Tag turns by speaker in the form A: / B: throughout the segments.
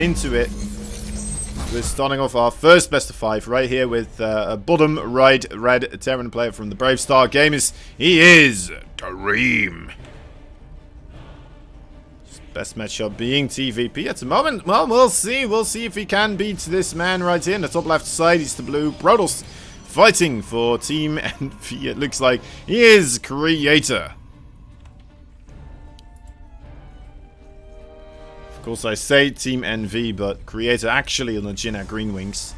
A: into it. We're starting off our first best of 5 right here with a bottom right red Terran player from the Brave Star Gamers. He is Dream. His best matchup being TvP at the moment. Well, we'll see. We'll see if he can beat this man right here in the top left side. He's the blue Protoss fighting for Team NV. It looks like he is Creator. Of course, I say Team NV, but Creator actually on the Jinna Green Wings.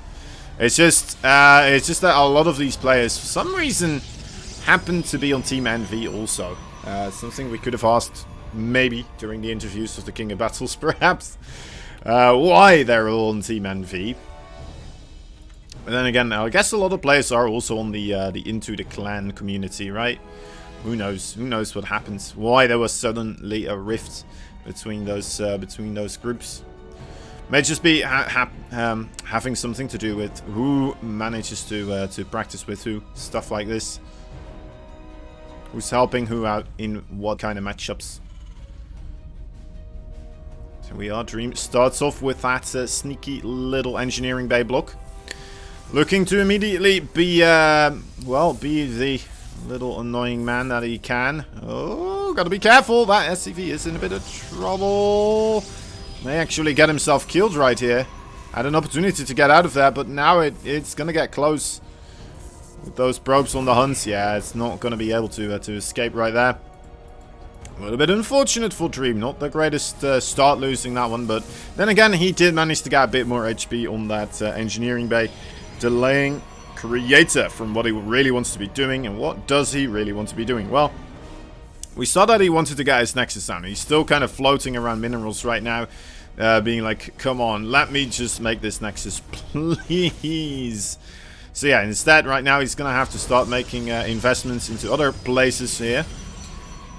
A: It's just that a lot of these players, for some reason, happen to be on Team NV also. Something we could have asked, maybe, during the interviews of the King of Battles, perhaps. Why they're all on Team NV. But then again, I guess a lot of players are also on the Into the Clan community, right? Who knows? Who knows what happens? Why there was suddenly a rift between those groups. May just be having something to do with who manages to practice with who, stuff like this. Who's helping who out in what kind of matchups. So we are Dream starts off with that sneaky little engineering bay block, looking to immediately be the little annoying man that he can. Oh, gotta be careful. That SCV is in a bit of trouble. May actually get himself killed right here. Had an opportunity to get out of there, but now it's gonna get close. With those probes on the hunt, yeah, it's not gonna be able to escape right there. A little bit unfortunate for Dream. Not the greatest start losing that one, but then again, he did manage to get a bit more HP on that engineering bay, delaying Creator from what he really wants to be doing. And what does he really want to be doing? Well, we saw that he wanted to get his Nexus down. He's still kind of floating around minerals right now, being like, come on, let me just make this Nexus, please. So yeah, instead right now he's gonna have to start making investments into other places here.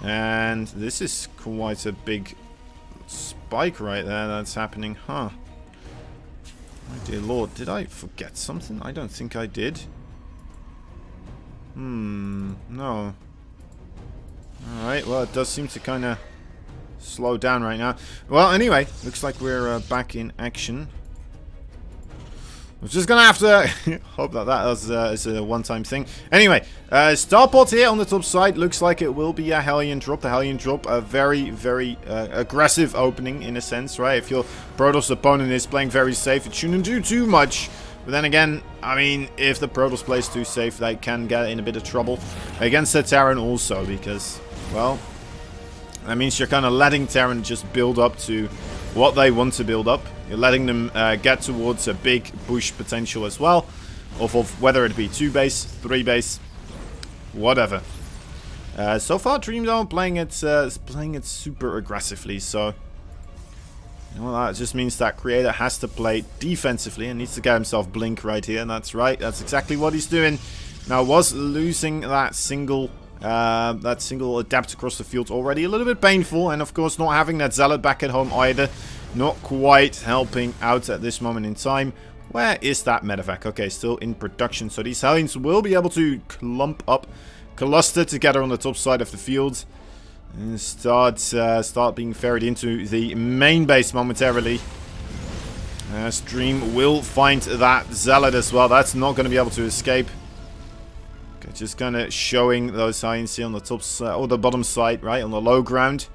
A: And this is quite a big spike right there that's happening, huh? My dear lord, did I forget something? I don't think I did. No. Alright, well, it does seem to kind of slow down right now. Well, anyway, looks like we're back in action. I'm just gonna have to hope that is a one-time thing. Anyway, starport here on the top side looks like it will be a Hellion drop. The Hellion drop, a very, very aggressive opening in a sense, right? If your Protoss opponent is playing very safe, it shouldn't do too much. But then again, I mean, if the Protoss plays too safe, they can get in a bit of trouble against the Terran also, because, well, that means you're kind of letting Terran just build up to what they want to build up. You're letting them get towards a big push potential as well, of whether it be 2 base, 3 base, whatever. So far, Dream Zone playing it super aggressively. So, you know, that just means that Creator has to play defensively and needs to get himself blink right here. And that's right, that's exactly what he's doing. Now, was losing that single adapt across the field already a little bit painful, and of course not having that Zealot back at home either, not quite helping out at this moment in time. Where is that medevac? Okay, still in production, so these Hellions will be able to cluster together on the top side of the field and start being ferried into the main base momentarily. As Dream will find that Zealot as well. That's not going to be able to escape. Just kind of showing those Hellions here on the top side, or the bottom side, right, on the low ground.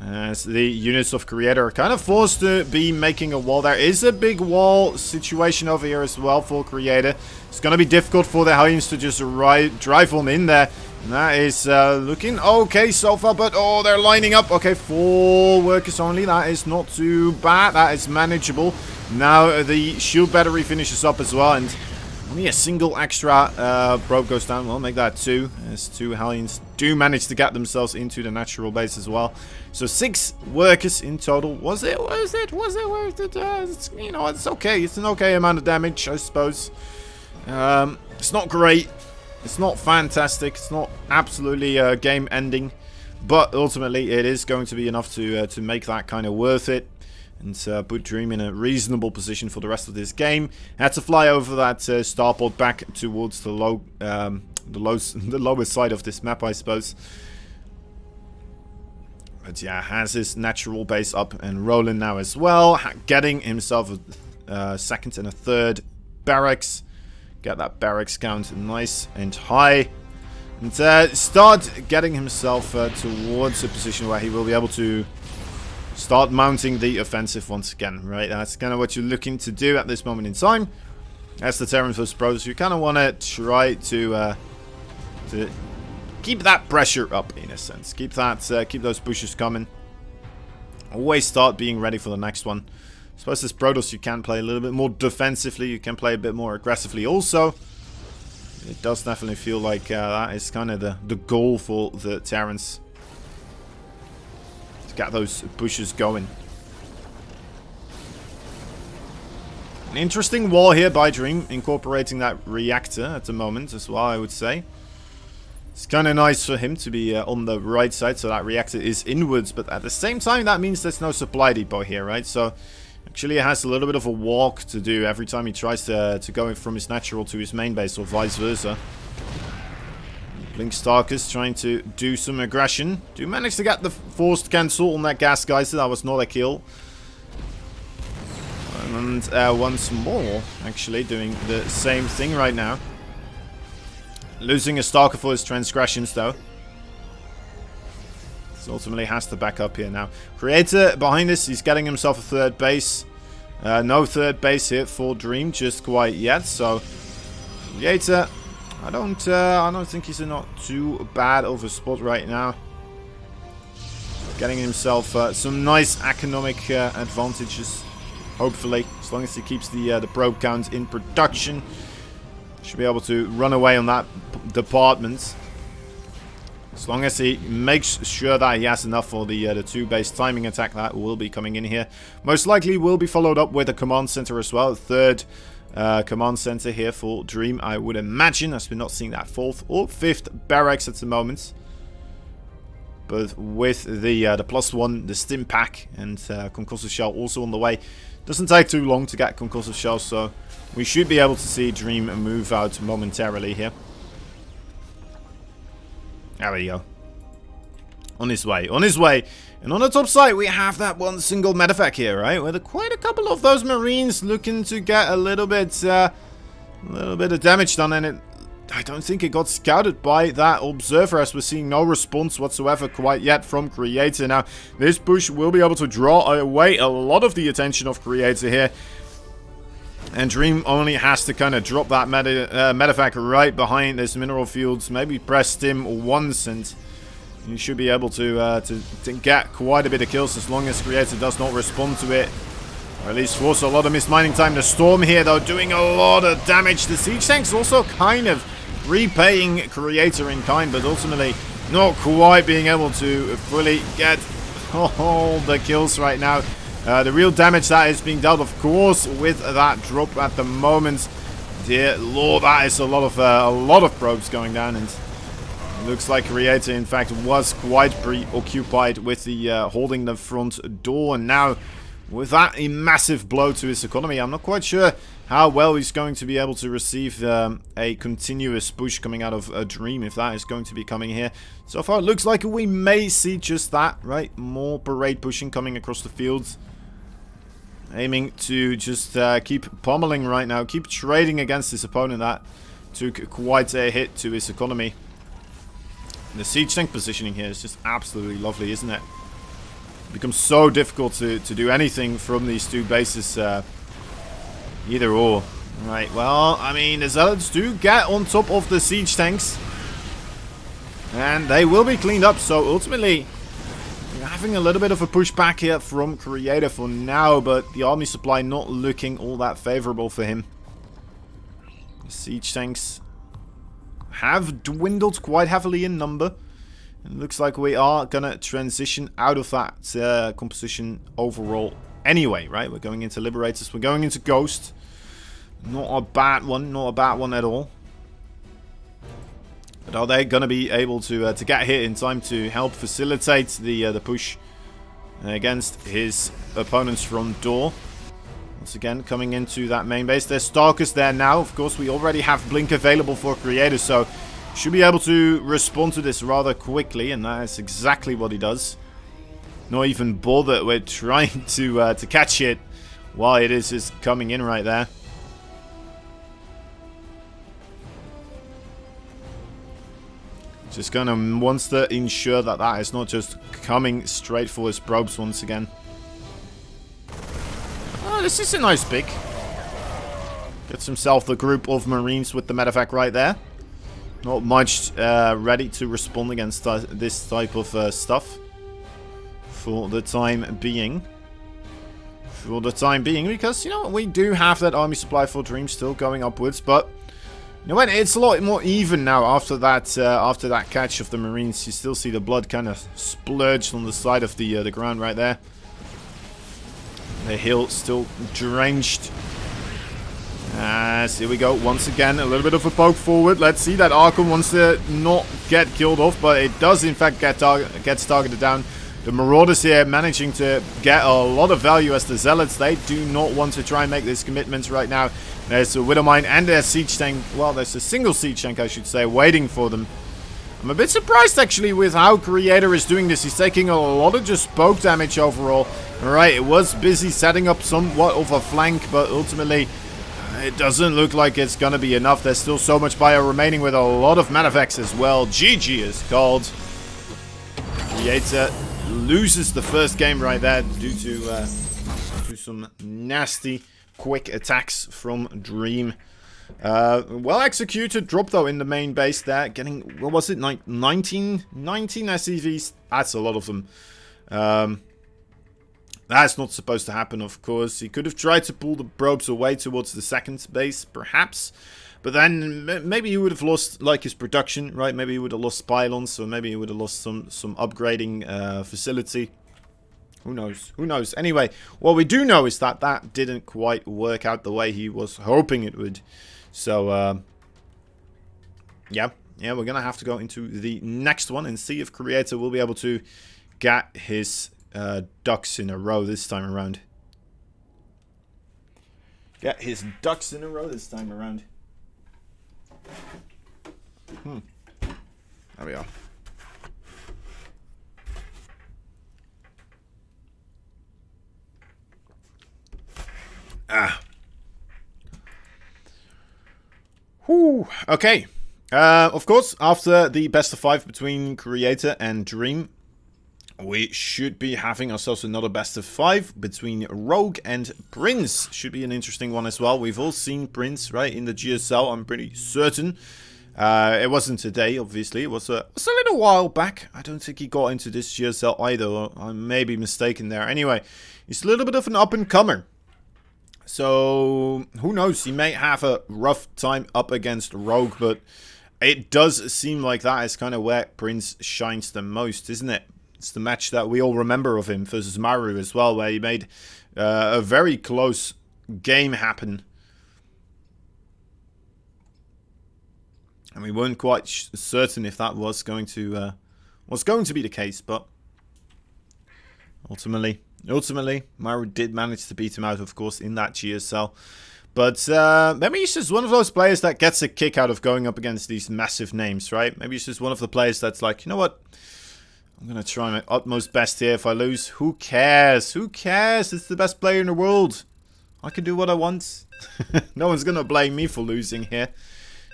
A: As the units of Creator are kind of forced to be making a wall. There is a big wall situation over here as well for Creator. It's going to be difficult for the Hellions to just drive on in there. And that is looking okay so far, but oh, they're lining up. Okay, 4 workers only. That is not too bad. That is manageable. Now the shield battery finishes up as well, and only a single extra probe goes down. We'll make that 2. As 2 Hellions do manage to get themselves into the natural base as well. So 6 workers in total. Was it worth it? Was it worth it? You know, it's okay. It's an okay amount of damage, I suppose. It's not great. It's not fantastic. It's not absolutely game ending. But ultimately, it is going to be enough to make that kind of worth it. And put Dream in a reasonable position for the rest of this game. Had to fly over that starport back towards the lower side of this map, I suppose. But yeah, has his natural base up and rolling now as well. Getting himself a second and a third barracks. Get that barracks count nice and high. And start getting himself towards a position where he will be able to start mounting the offensive once again, right? That's kind of what you're looking to do at this moment in time. As the Terran vs. Pros, you kind of want to try to keep that pressure up, in a sense. Keep those pushes coming. Always start being ready for the next one. I suppose as Protoss you can play a little bit more defensively. You can play a bit more aggressively also. It does definitely feel like that is kind of the goal for the Terrans. To get those pushes going. An interesting wall here by Dream, incorporating that reactor at the moment as well, I would say. It's kind of nice for him to be on the right side, so that reactor is inwards, but at the same time that means there's no supply depot here, right? So actually he has a little bit of a walk to do every time he tries to go from his natural to his main base, or vice versa. Blink Starkers trying to do some aggression. Do manage to get the forced cancel on that gas geyser, that was not a kill. And once more, actually, doing the same thing right now. Losing a Stalker for his transgressions, though. So ultimately has to back up here now. Creator behind this, he's getting himself a third base. No third base here for Dream just quite yet. So Creator, I don't think he's in not too bad of a spot right now. Getting himself some nice economic advantages. Hopefully, as long as he keeps the probe count in production. Should be able to run away on that department. As long as he makes sure that he has enough for the 2-base timing attack that will be coming in here. Most likely will be followed up with a command center as well. Third command center here for Dream, I would imagine, as we're not seeing that 4th or 5th barracks at the moment. But with the +1, the stim pack, and concussive shell also on the way. Doesn't take too long to get concussive shell, so we should be able to see Dream move out momentarily here. There we go. On his way, on his way. And on the top side, we have that one single medevac here, right? With quite a couple of those Marines looking to get a little bit of damage done, and I don't think it got scouted by that observer, as we're seeing no response whatsoever quite yet from Creator. Now, this push will be able to draw away a lot of the attention of Creator here. And Dream only has to kind of drop that medevac right behind this mineral fields. Maybe press stim once, and you should be able to get quite a bit of kills as long as Creator does not respond to it. Or at least force a lot of missed mining time. The Storm here, though, doing a lot of damage. The Siege Tank's also kind of repaying Creator in kind, but ultimately not quite being able to fully get all the kills right now. The real damage that is being dealt, of course, with that drop at the moment. Dear Lord, that is a lot of probes going down, and it looks like Creator, in fact, was quite preoccupied with the holding the front door, and now with that a massive blow to his economy, I'm not quite sure how well he's going to be able to receive a continuous push coming out of a Dream, if that is going to be coming here. So far, it looks like we may see just that, right? More parade pushing coming across the fields. Aiming to just keep pummeling right now, keep trading against his opponent. That took quite a hit to his economy. The siege tank positioning here is just absolutely lovely, isn't it? It becomes so difficult to do anything from these two bases, either or. Right, well, I mean, the Zealots do get on top of the siege tanks, and they will be cleaned up, so ultimately we're having a little bit of a pushback here from Creator for now, but the army supply not looking all that favorable for him. The siege tanks have dwindled quite heavily in number. It looks like we are gonna transition out of that composition overall anyway, right? We're going into Liberators, we're going into Ghost. Not a bad one at all. But are they gonna be able to get here in time to help facilitate the push against his opponents from door? Once again, coming into that main base. There's Stalkers there now. Of course, we already have Blink available for Creator, so should be able to respond to this rather quickly, and that is exactly what he does. not even bother with trying to catch it while it is just coming in right there. Just gonna wants to ensure that that is not just coming straight for his probes once again. Oh, this is a nice pick. Gets himself the group of Marines with the medevac right there. Not much ready to respond against this type of stuff. For the time being. Because, you know, we do have that army supply for Dream still going upwards, but you know what? It's a lot more even now after that catch of the Marines. You still see the blood kind of splurged on the side of the ground right there. The hill still drenched. As here we go once again, a little bit of a poke forward. Let's see, that Archon wants to not get killed off, but it does in fact gets targeted down. The Marauders here managing to get a lot of value as the Zealots. They do not want to try and make this commitment right now. There's a Widowmine and their siege tank. Well, there's a single siege tank, I should say, waiting for them. I'm a bit surprised, actually, with how Creator is doing this. He's taking a lot of just poke damage overall. Alright, it was busy setting up somewhat of a flank, but ultimately, it doesn't look like it's going to be enough. There's still so much bio remaining with a lot of medevacs as well. GG is called. Creator loses the first game right there due to some nasty quick attacks from Dream. Well executed drop though in the main base there, getting, what was it, 19 SCVs? That's a lot of them. That's not supposed to happen, of course. He could have tried to pull the probes away towards the second base, perhaps. But then maybe he would have lost, like, his production, right? Maybe he would have lost pylons, or maybe he would have lost some upgrading facility. Who knows? Who knows? Anyway, what we do know is that that didn't quite work out the way he was hoping it would. So, yeah, we're going to have to go into the next one and see if Creator will be able to get his ducks in a row this time around. Get his ducks in a row this time around. There we are. Whew. Okay. Of course, after the best of 5 between Creator and Dream, we should be having ourselves another best of 5 between Rogue and Prince. Should be an interesting one as well. We've all seen Prince, right, in the GSL, I'm pretty certain. It wasn't today, obviously. It was a little while back. I don't think he got into this GSL either. I may be mistaken there. Anyway, he's a little bit of an up-and-comer. So, who knows? He may have a rough time up against Rogue, but it does seem like that is kind of where Prince shines the most, isn't it? It's the match that we all remember of him versus Maru as well, where he made a very close game happen. And we weren't quite certain if that was going to be the case, but ultimately, Maru did manage to beat him out, of course, in that GSL. But maybe he's just one of those players that gets a kick out of going up against these massive names, right? Maybe he's just one of the players that's like, you know what? I'm going to try my utmost best here. If I lose, who cares? Who cares? It's the best player in the world. I can do what I want. No one's going to blame me for losing here.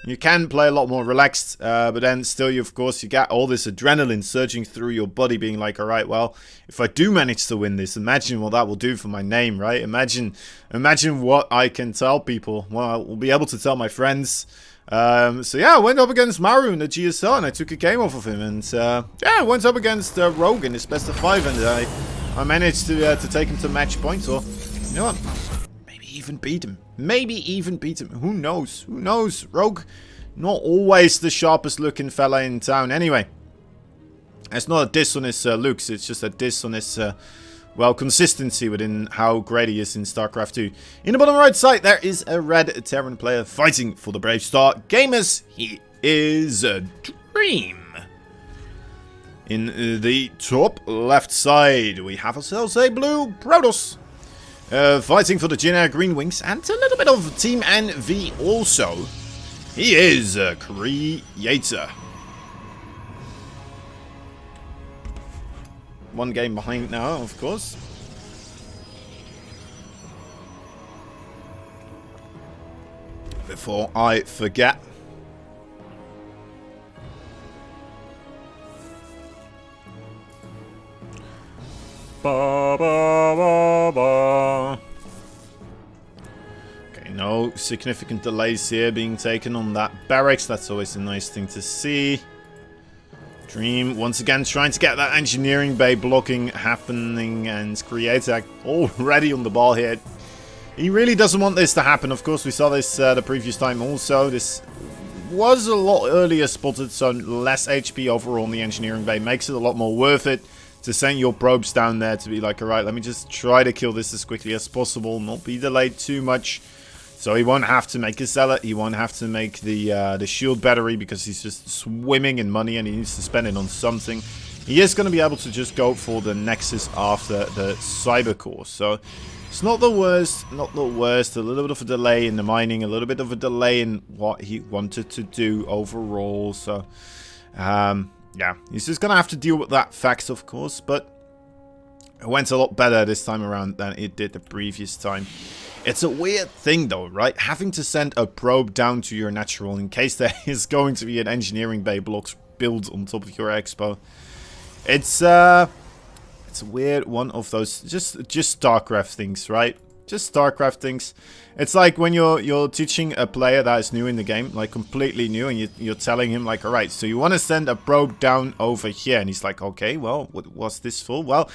A: You can play a lot more relaxed, but then still, of course, you get all this adrenaline surging through your body, being like, all right, well, if I do manage to win this, imagine what that will do for my name, right? Imagine what I can tell people. Well, I will be able to tell my friends. So yeah, I went up against Maru in the GSL, and I took a game off of him. And yeah, I went up against Rogue in his best of 5, and I managed to take him to match point, or, you know what? Even beat him. Maybe even beat him. Who knows? Who knows? Rogue, not always the sharpest looking fella in town. Anyway, it's not a diss on his looks. It's just a diss on his, well, consistency within how great he is in StarCraft 2. In the bottom right side, there is a red Terran player fighting for the Brave Star. Gamers, he is a Dream. In the top left side, we have ourselves a blue Protoss. Fighting for the generic green wings and a little bit of Team NV also. He is a Creator. one game behind now, of course. Before I forget. Ba, ba, ba, ba. Okay, no significant delays here being taken on that barracks. That's always a nice thing to see. Dream once again trying to get that engineering bay blocking happening, and Creator already on the ball here. He really doesn't want this to happen. Of course, we saw this the previous time also. This was a lot earlier spotted, so less HP overall on the engineering bay makes it a lot more worth it to send your probes down there to be like, alright, let me just try to kill this as quickly as possible, not be delayed too much. So he won't have to make a zealot, he won't have to make the shield battery because he's just swimming in money and he needs to spend it on something. He is going to be able to just go for the Nexus after the Cyber Core. So it's not the worst, not the worst. A little bit of a delay in the mining, a little bit of a delay in what he wanted to do overall. So, yeah, he's just going to have to deal with that fact, of course. But it went a lot better this time around than it did the previous time. It's a weird thing, though, right? Having to send a probe down to your natural in case there is going to be an engineering bay blocks build on top of your expo. It's a weird one of those just StarCraft things, right? Just StarCraft things. It's like when you're teaching a player that is new in the game, like completely new, and you're telling him like, all right, so you want to send a probe down over here, and he's like, okay, well, what's this for? Well,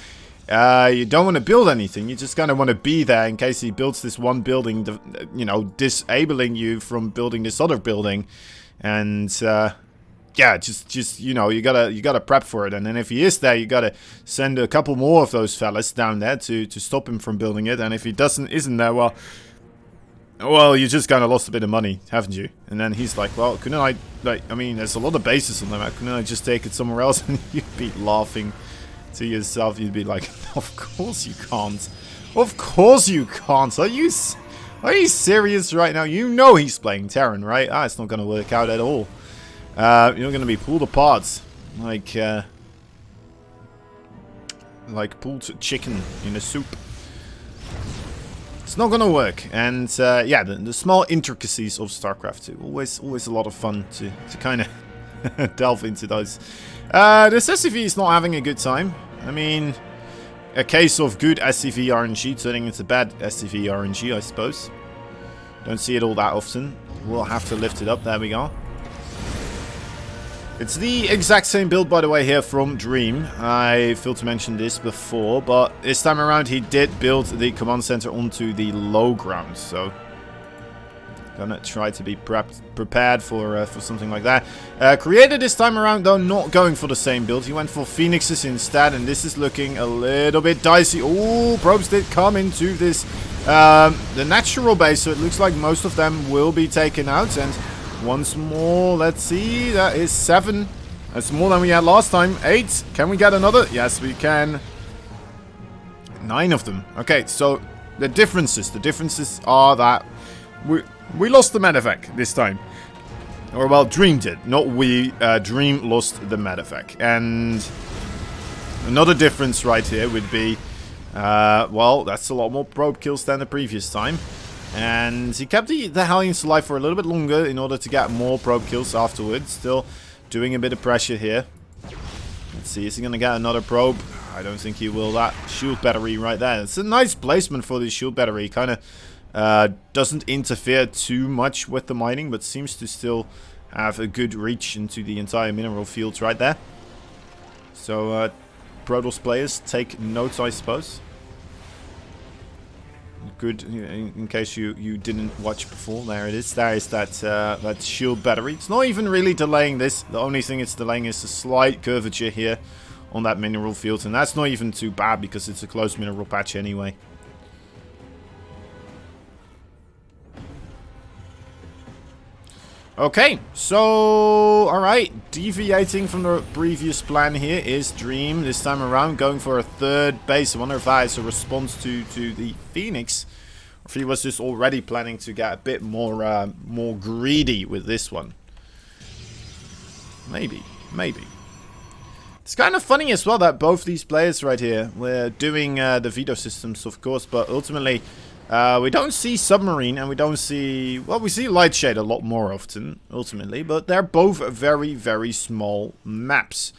A: you don't want to build anything. You just kind of want to be there in case he builds this one building, you know, disabling you from building this other building, and yeah, just you know, you gotta prep for it, and then if he is there, you gotta send a couple more of those fellas down there to stop him from building it, and if he isn't there, well, you just kind of lost a bit of money, haven't you? And then he's like, well, couldn't I, like, I mean, there's a lot of bases on the map, couldn't I just take it somewhere else? And you'd be laughing to yourself, you'd be like, of course you can't. Of course you can't. Are you serious right now? You know he's playing Terran, right? Ah, it's not gonna work out at all. You're going to be pulled apart like pulled chicken in a soup. It's not going to work. And yeah, the small intricacies of StarCraft 2. Always a lot of fun to kind of delve into those. This SCV is not having a good time. I mean, a case of good SCV RNG turning into bad SCV RNG, I suppose. Don't see it all that often. We'll have to lift it up. There we go. It's the exact same build, by the way, here from Dream. I failed to mention this before, but this time around he did build the command center onto the low ground, so gonna try to be prepared for something like that. Creator this time around, though, not going for the same build. He went for Phoenixes instead, and this is looking a little bit dicey. Oh, probes did come into this the natural base, so it looks like most of them will be taken out, and once more, let's see, that is 7. That's more than we had last time. 8. Can we get another? Yes, we can. 9 of them. Okay, so the differences are that we lost the medevac this time. Or, well, Dream did. Not we. Dream lost the medevac. And another difference right here would be, well, that's a lot more probe kills than the previous time. And he kept the Hellions alive for a little bit longer in order to get more probe kills afterwards. Still doing a bit of pressure here. Let's see, is he going to get another probe? I don't think he will. That shield battery right there. It's a nice placement for the shield battery. Kind of doesn't interfere too much with the mining, but seems to still have a good reach into the entire mineral fields right there. So, Protoss players, take notes, I suppose. Good, in case you didn't watch before. There it is. There is that shield battery. It's not even really delaying this. The only thing it's delaying is a slight curvature here on that mineral field, and that's not even too bad because it's a closed mineral patch anyway. Okay, so alright, deviating from the previous plan here is Dream this time around, going for a third base. I wonder if that is a response to the Phoenix, or if he was just already planning to get a bit more greedy with this one. Maybe. It's kind of funny as well that both these players right here were doing the veto systems, of course, but ultimately we don't see Submarine and we don't see... Well, we see Lightshade a lot more often, ultimately, but they're both very, very small maps.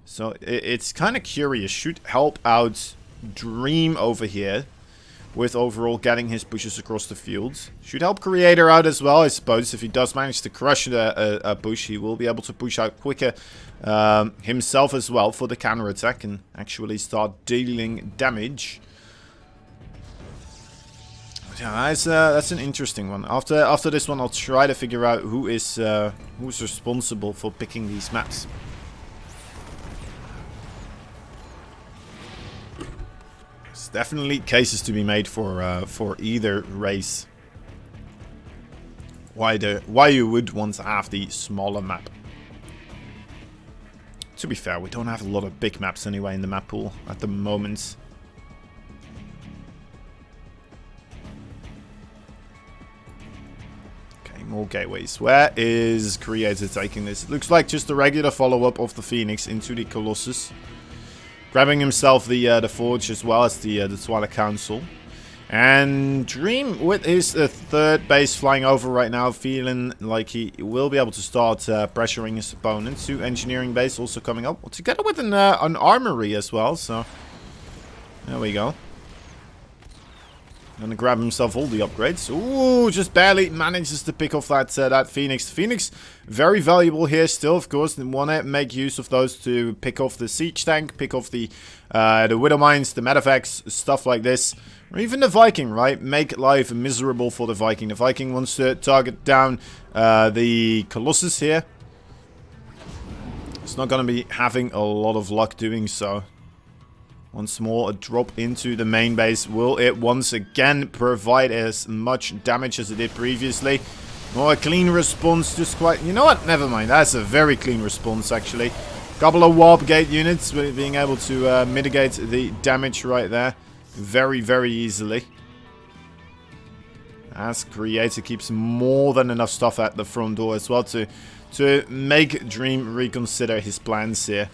A: So it's kind of curious. Should help out Dream over here with overall getting his pushes across the field. Should help Creator out as well, I suppose. If he does manage to crush a push, he will be able to push out quicker himself as well for the counterattack and actually start dealing damage. Yeah, that's an interesting one. After this one, I'll try to figure out who's responsible for picking these maps. There's definitely cases to be made for either race. Why you would want to have the smaller map. To be fair, we don't have a lot of big maps anyway in the map pool at the moment. Okay, more gateways. Where is Creator taking this? It looks like just a regular follow-up of the Phoenix into the Colossus. Grabbing himself the Forge as well as the Twilight Council. And Dream with his third base flying over right now, feeling like he will be able to start pressuring his opponent. To Engineering base also coming up, together with an Armory as well, so there we go. Gonna grab himself all the upgrades. Ooh, just barely manages to pick off that Phoenix. Phoenix, very valuable here still, of course. And want to make use of those to pick off the Siege Tank, pick off the Widow Mines, the Medevacs, stuff like this. Or even the Viking, right? Make life miserable for the Viking. The Viking wants to target down the Colossus here. It's not going to be having a lot of luck doing so. Once more, a drop into the main base. Will it once again provide as much damage as it did previously? More a clean response, just quite... You know what? Never mind. That's a very clean response, actually. Couple of Warp Gate units being able to mitigate the damage right there. Very, very easily. As Creator keeps more than enough stuff at the front door as well to make Dream reconsider his plans here.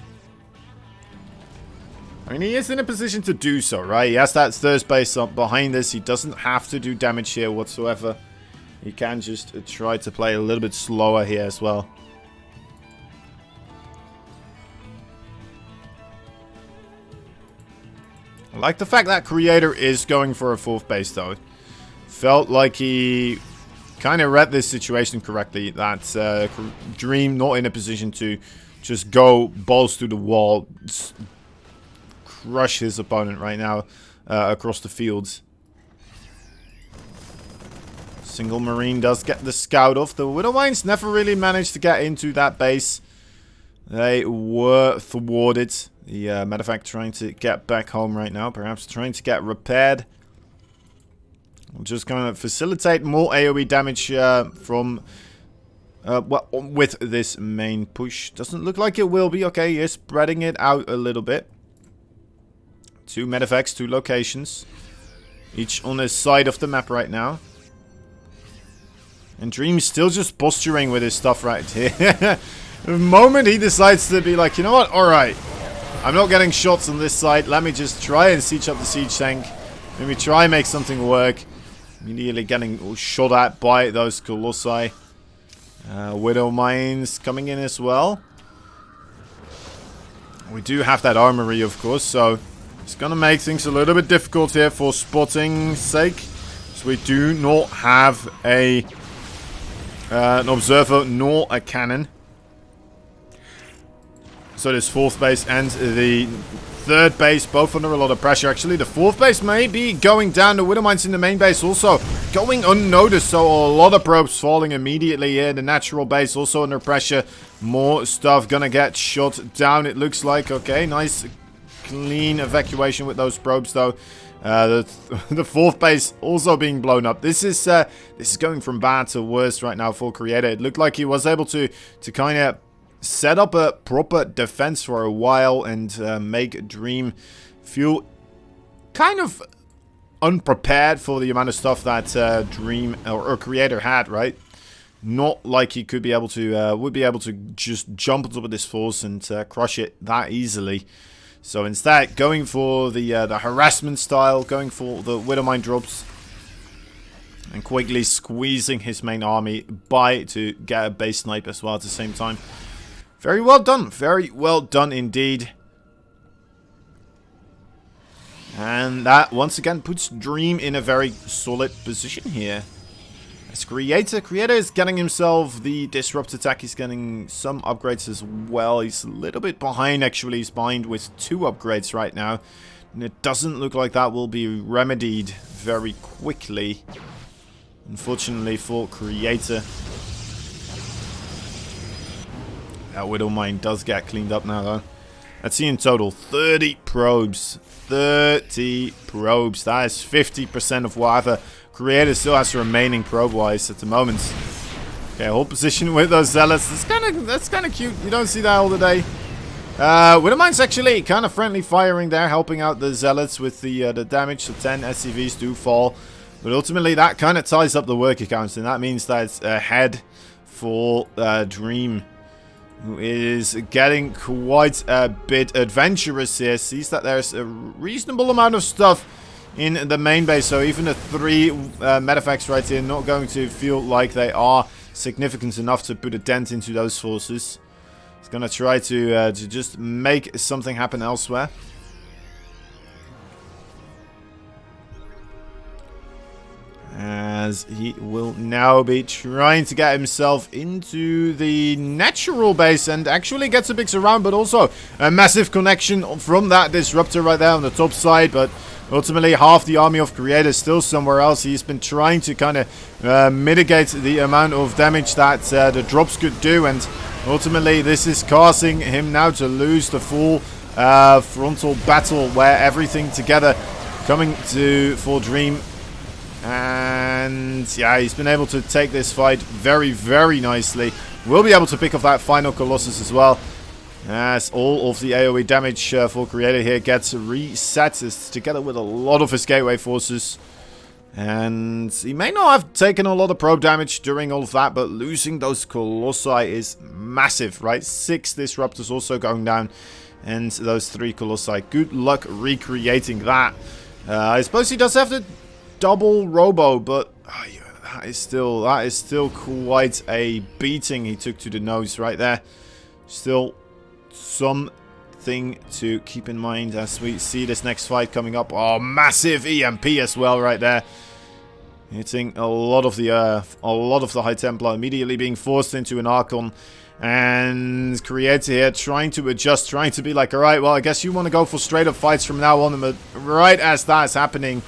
A: I mean, he is in a position to do so, right? He has that third base up behind this. He doesn't have to do damage here whatsoever. He can just try to play a little bit slower here as well. I like the fact that Creator is going for a fourth base, though. Felt like he kind of read this situation correctly. That Dream not in a position to just go balls to the wall, crush his opponent right now across the fields. Single Marine does get the scout off. The Widow Mines never really managed to get into that base. They were thwarted. The Medevac trying to get back home right now. Perhaps trying to get repaired. We'll just kind of facilitate more AoE damage from... well, with this main push. Doesn't look like it will be. Okay, he's spreading it out a little bit. 2 Medevacs, 2 locations. Each on his side of the map right now. And Dream's still just posturing with his stuff right here. The moment he decides to be like, you know what, alright. I'm not getting shots on this side. Let me just try and siege up the siege tank. Maybe try and make something work. Immediately getting shot at by those Colossi. Widow Mines coming in as well. We do have that armory, of course, so it's going to make things a little bit difficult here for spotting's sake. So we do not have an observer nor a cannon. So this fourth base and the third base both under a lot of pressure. Actually, the fourth base may be going down. The Widow Mines in the main base also going unnoticed. So a lot of probes falling immediately here. The natural base also under pressure. More stuff gonna get shot down, it looks like. Okay, nice clean evacuation with those probes though. The fourth base also being blown up. This is going from bad to worse right now for Creator. It looked like he was able to kind of set up a proper defense for a while and make Dream feel kind of unprepared for the amount of stuff that Dream or Creator had, right? Not like he could be able to, would be able to just jump on top of this force and crush it that easily. So instead, going for the harassment style, going for the Widowmine drops, and quickly squeezing his main army by to get a base snipe as well at the same time. Very well done. Very well done indeed. And that once again puts Dream in a very solid position here. As Creator is getting himself the Disrupt attack. He's getting some upgrades as well. He's a little bit behind actually. He's behind with 2 upgrades right now. And it doesn't look like that will be remedied very quickly. Unfortunately for Creator. That Widowmine does get cleaned up now though. Let's see in total 30 probes. 30 probes. That is 50% of whatever Creator still has remaining probe-wise at the moment. Okay, hold position with those zealots. That's kind of cute. You don't see that all the day. Widowmine's actually kind of friendly firing there, helping out the zealots with the damage. So 10 SCVs do fall, but ultimately that kind of ties up the worker counts, and that means that it's ahead for Dream, who is getting quite a bit adventurous here. Sees that there's a reasonable amount of stuff in the main base, so even the 3 medefacts right here not going to feel like they are significant enough to put a dent into those forces. He's gonna try to just make something happen elsewhere. As he will now be trying to get himself into the natural base and actually gets a big surround, but also a massive connection from that disruptor right there on the top side. But ultimately, half the army of Creator is still somewhere else. He's been trying to kind of mitigate the amount of damage that the drops could do. And ultimately, this is causing him now to lose the full frontal battle where everything together coming to for Dream. And yeah, he's been able to take this fight very, very nicely. Will be able to pick off that final Colossus as well. As all of the AoE damage for Creator here gets reset together with a lot of his gateway forces. And he may not have taken a lot of probe damage during all of that, but losing those Colossi is massive, right? 6 Disruptors also going down, and those 3 Colossi. Good luck recreating that. I suppose he does have the double Robo, but that is still quite a beating he took to the nose right there. Still something to keep in mind as we see this next fight coming up. Oh, massive EMP as well right there, hitting a lot of the High Templar, immediately being forced into an Archon. And Creator here trying to adjust, trying to be like, alright, well, I guess you want to go for straight up fights from now on. But right as that is happening,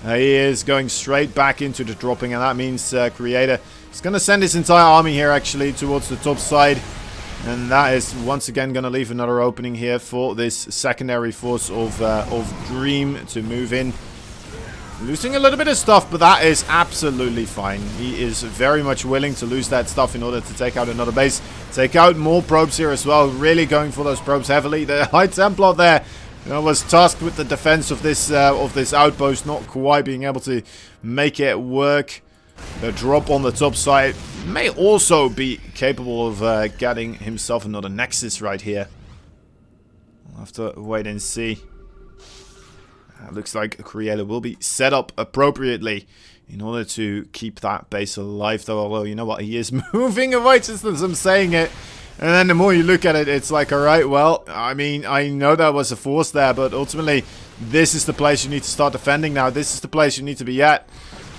A: he is going straight back into the dropping, and that means Creator is going to send his entire army here actually towards the top side. And that is once again going to leave another opening here for this secondary force of Dream to move in. Losing a little bit of stuff, but that is absolutely fine. He is very much willing to lose that stuff in order to take out another base. Take out more probes here as well. Really going for those probes heavily. The High Templar there was tasked with the defense of this outpost, not quite being able to make it work. The drop on the top side may also be capable of getting himself another Nexus right here. We'll have to wait and see. Looks like Creator will be set up appropriately in order to keep that base alive, though. Although, you know what, he is moving away just as I'm saying it. And then the more you look at it, it's like, alright, well, I mean, I know there was a force there, but ultimately, this is the place you need to start defending now. This is the place you need to be at.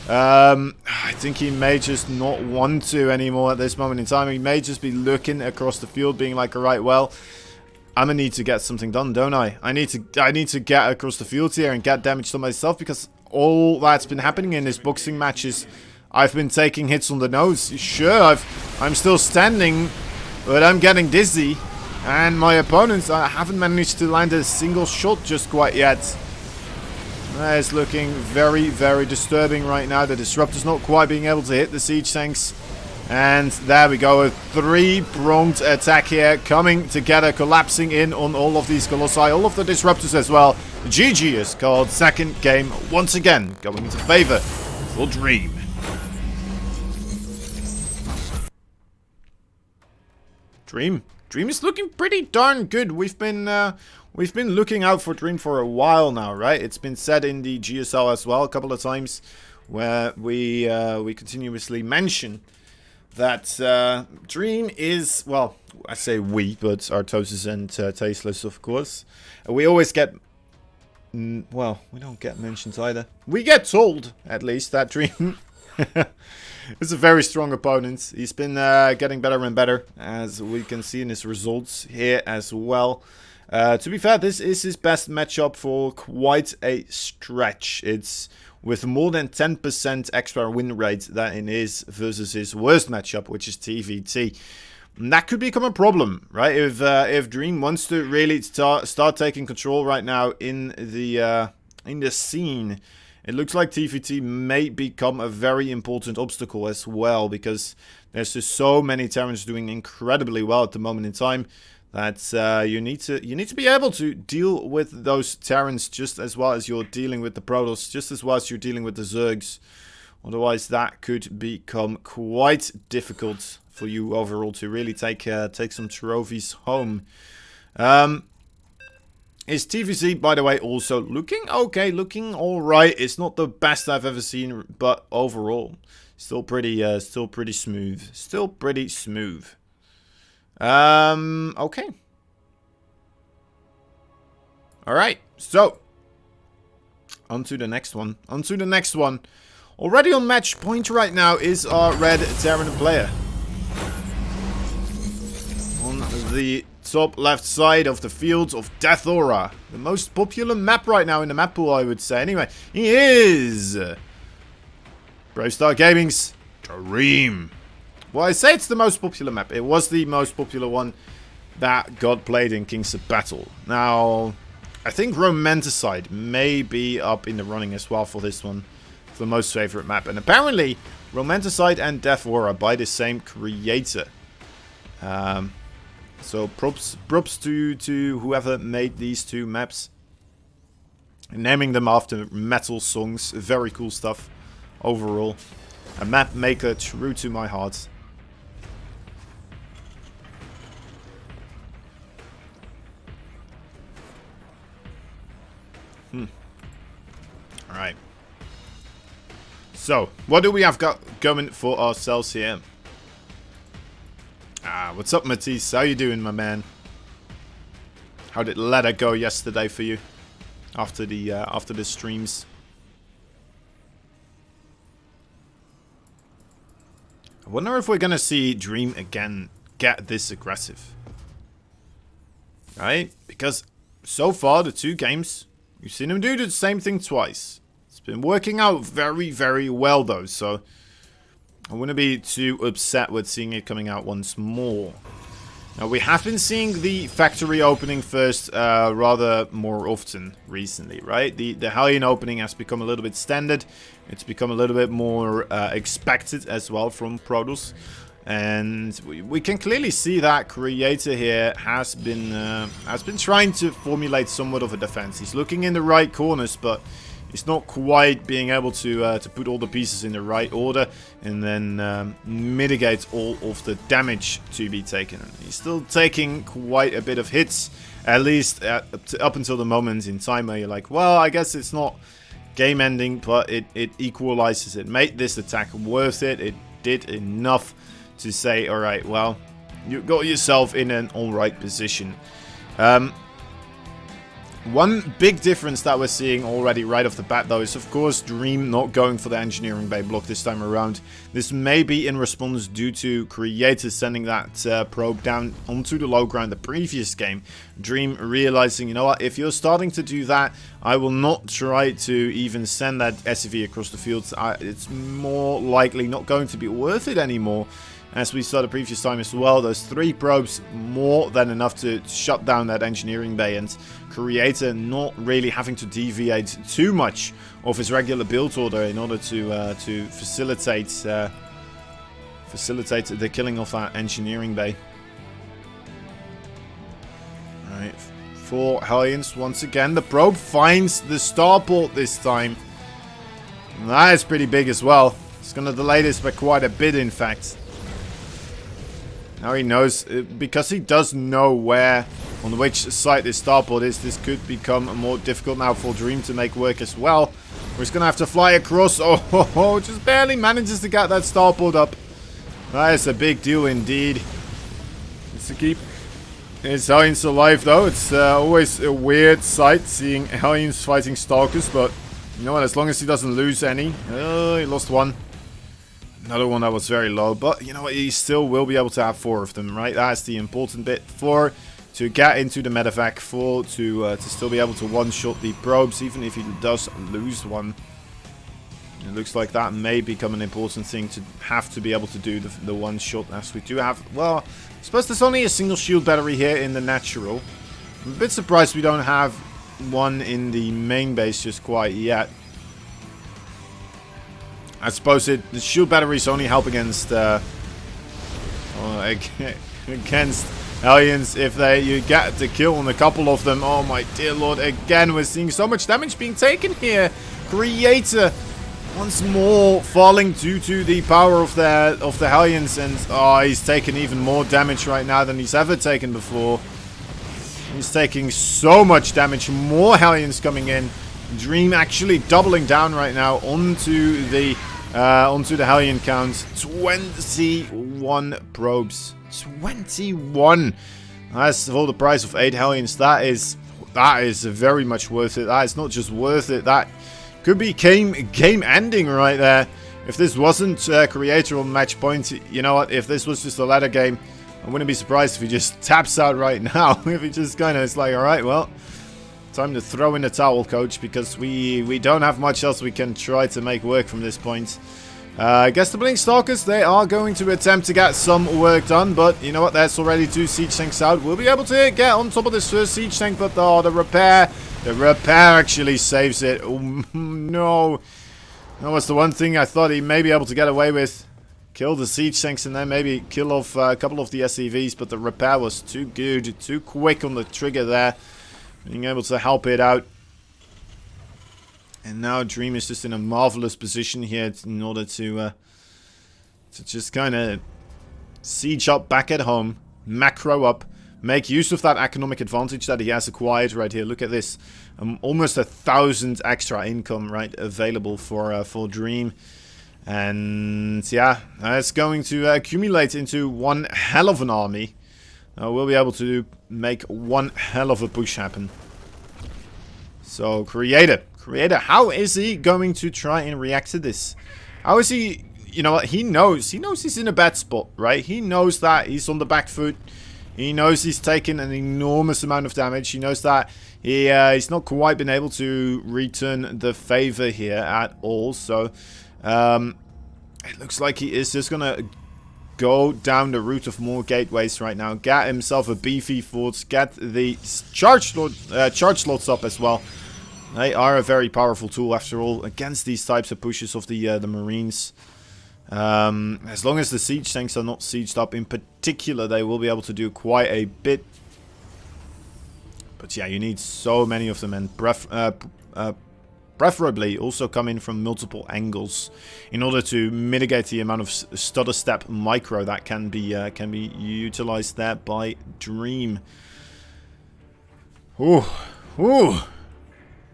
A: I think he may just not want to anymore at this moment in time. He may just be looking across the field, being like, alright, well, I'm gonna need to get something done, don't I? I need to get across the field here and get damage to myself, because all that's been happening in this boxing match is I've been taking hits on the nose. Sure, I'm still standing, but I'm getting dizzy, and my opponents haven't managed to land a single shot just quite yet. That is looking very, very disturbing right now. The Disruptor's not quite being able to hit the siege tanks. And there we go, a 3-pronged attack here, coming together, collapsing in on all of these Colossi, all of the Disruptors as well. GG is called. Second game, once again, going into favor for Dream. Dream is looking pretty darn good. We've been looking out for Dream for a while now, right? It's been said in the GSL as well a couple of times, where we continuously mention that Dream is, well, I say we, but Artosis and Tasteless, of course. We always get, well, we don't get mentions either. We get told, at least, that Dream is a very strong opponent. He's been getting better and better, as we can see in his results here as well. To be fair, this is his best matchup for quite a stretch. It's with more than 10% extra win rate that it is versus his worst matchup, which is TvT. And that could become a problem, right? If Dream wants to really start taking control right now in the scene, it looks like TvT may become a very important obstacle as well, because there's just so many Terrans doing incredibly well at the moment in time that you need to be able to deal with those Terrans just as well as you're dealing with the Protoss, just as well as you're dealing with the Zergs. Otherwise, that could become quite difficult for you overall to really take some trophies home. Is TvC, by the way, also looking okay, looking all right. It's not the best I've ever seen, but overall, still pretty smooth. Still pretty smooth. Okay. All right. So, on to the next one. Already on match point right now is our red Terran player. On the top left side of the fields of Death Aura. The most popular map right now in the map pool, I would say. Anyway, he is Bravestar Gaming's Dream. Well, I say it's the most popular map. It was the most popular one that got played in Kings of Battle. Now, I think Romanticide may be up in the running as well for this one. For the most favorite map. And apparently, Romanticide and Death Aura by the same creator. So props to whoever made these two maps. Naming them after metal songs. Very cool stuff overall. A map maker true to my heart. Alright. So, what do we have got going for ourselves here? What's up, Matisse? How you doing, my man? How did ladder go yesterday for you? After the streams? I wonder if we're gonna see Dream again get this aggressive. Right? Because so far, the two games, you've seen him do the same thing twice. It's been working out very, very well, though, so I wouldn't be too upset with seeing it coming out once more. Now, we have been seeing the factory opening first rather more often recently, right? The Hellion opening has become a little bit standard. It's become a little bit more expected as well from Protoss. And we can clearly see that Creator here has been trying to formulate somewhat of a defense. He's looking in the right corners, but he's not quite being able to put all the pieces in the right order and then mitigate all of the damage to be taken. He's still taking quite a bit of hits, at least up until the moment in time where you're like, well, I guess it's not game ending, but it equalizes. It made this attack worth it. It did enough to say, alright, well, you got yourself in an alright position. One big difference that we're seeing already right off the bat, though, is of course Dream not going for the engineering bay block this time around. This may be in response due to Creator sending that probe down onto the low ground the previous game. Dream realizing, you know what, if you're starting to do that, I will not try to even send that SCV across the field. It's more likely not going to be worth it anymore. As we saw the previous time as well, those 3 probes more than enough to shut down that engineering bay, and Creator not really having to deviate too much of his regular build order in order to facilitate the killing of that engineering bay. Alright, 4 Hellions once again. The probe finds the starport this time. And that is pretty big as well. It's going to delay this by quite a bit, in fact. Now he knows, because he does know where, on which side this starport is, this could become more difficult now for Dream to make work as well. We're just going to have to fly across. Oh, just barely manages to get that starport up. That is a big deal indeed. Just to keep his Hellions alive though. It's always a weird sight seeing Hellions fighting Stalkers, but you know what, as long as he doesn't lose any. Oh, he lost one. Another one that was very low, but you know what, he still will be able to have 4 of them, right? That's the important bit. 4 to get into the medevac, 4 to still be able to one-shot the probes, even if he does lose one. It looks like that may become an important thing to have to be able to do the one-shot, as we do have, well, I suppose there's only a single shield battery here in the natural. I'm a bit surprised we don't have one in the main base just quite yet. I suppose the shield batteries only help against against Hellions if you get the kill on a couple of them. Oh my dear lord, again we're seeing so much damage being taken here. Creator once more falling due to the power of the Hellions, and oh, he's taken even more damage right now than he's ever taken before. He's taking so much damage, more Hellions coming in. Dream actually doubling down right now onto the Hellion count. 21 probes. 21. That's for the price of 8 Hellions. That is very much worth it. That is not just worth it. That could be game ending right there. If this wasn't Creator on match point, you know what? If this was just a ladder game, I wouldn't be surprised if he just taps out right now. If he just kind of is like, alright, well, time to throw in the towel, coach, because we don't have much else we can try to make work from this point. I guess the Blink Stalkers, they are going to attempt to get some work done, but you know what, that's already 2 siege tanks out. We'll be able to get on top of this first siege tank, but oh, the repair actually saves it. Oh, no. That was the one thing I thought he may be able to get away with. Kill the siege tanks and then maybe kill off a couple of the SCVs, but the repair was too good, too quick on the trigger there. Being able to help it out. And now Dream is just in a marvelous position here in order to just kind of siege up back at home, macro up, make use of that economic advantage that he has acquired right here. Look at this, almost 1,000 extra income right available for Dream. And yeah, it's going to accumulate into one hell of an army. We'll be able to make one hell of a push happen. So, Creator, how is he going to try and react to this? How is he, you know what, he knows he's in a bad spot, right? He knows that he's on the back foot. He knows he's taken an enormous amount of damage. He knows that he's not quite been able to return the favor here at all. So, it looks like he is just going to go down the route of more gateways right now. Get himself a beefy fort. Get the charge slots up as well. They are a very powerful tool after all against these types of pushes of the Marines. As long as the siege tanks are not sieged up in particular, they will be able to do quite a bit. But yeah, you need so many of them, and preferably also come in from multiple angles in order to mitigate the amount of stutter step micro that can be utilized there by Dream. Ooh.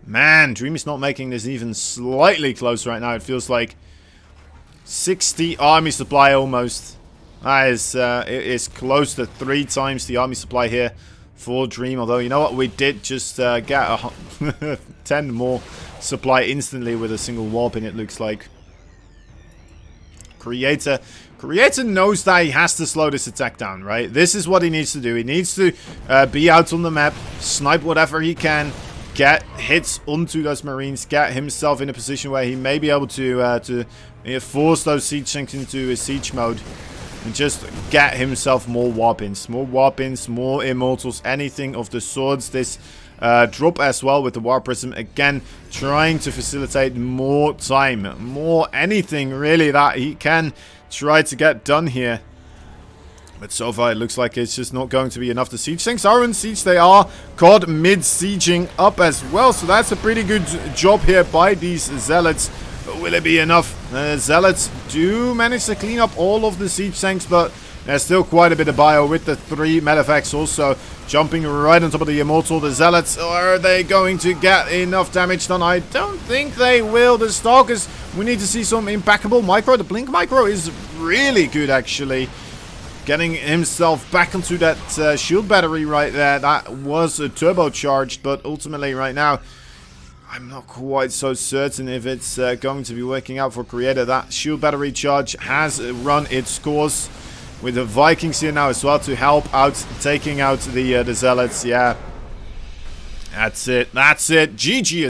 A: Man, Dream is not making this even slightly close right now. It feels like 60 army supply almost. That is, it is close to 3 times the army supply here for Dream. Although, you know what, we did just get 10 more supply instantly with a single warp in, it looks like. Creator knows that he has to slow this attack down, right? This is what he needs to do. He needs to be out on the map, snipe whatever he can, get hits onto those Marines, get himself in a position where he may be able to force those siege tanks into a siege mode, and just get himself more warp-ins, more immortals, anything of the sorts. This drop as well with the War Prism, again trying to facilitate more time, more anything really that he can try to get done here. But so far it looks like it's just not going to be enough. The siege tanks are in siege. They are caught mid-sieging up as well. So that's a pretty good job here by these Zealots. But will it be enough? Zealots do manage to clean up all of the siege tanks, but There's still quite a bit of bio with the 3 Medivacs also jumping right on top of the Immortal. The Zealots, are they going to get enough damage done? I don't think they will. The Stalkers, we need to see some impeccable micro. The Blink micro is really good, actually. Getting himself back onto that shield battery right there. That was turbocharged, but ultimately right now, I'm not quite so certain if it's going to be working out for Creator. That shield battery charge has run its course. With the Vikings here now as well to help out, taking out the Zealots. Yeah, that's it. That's it. GG.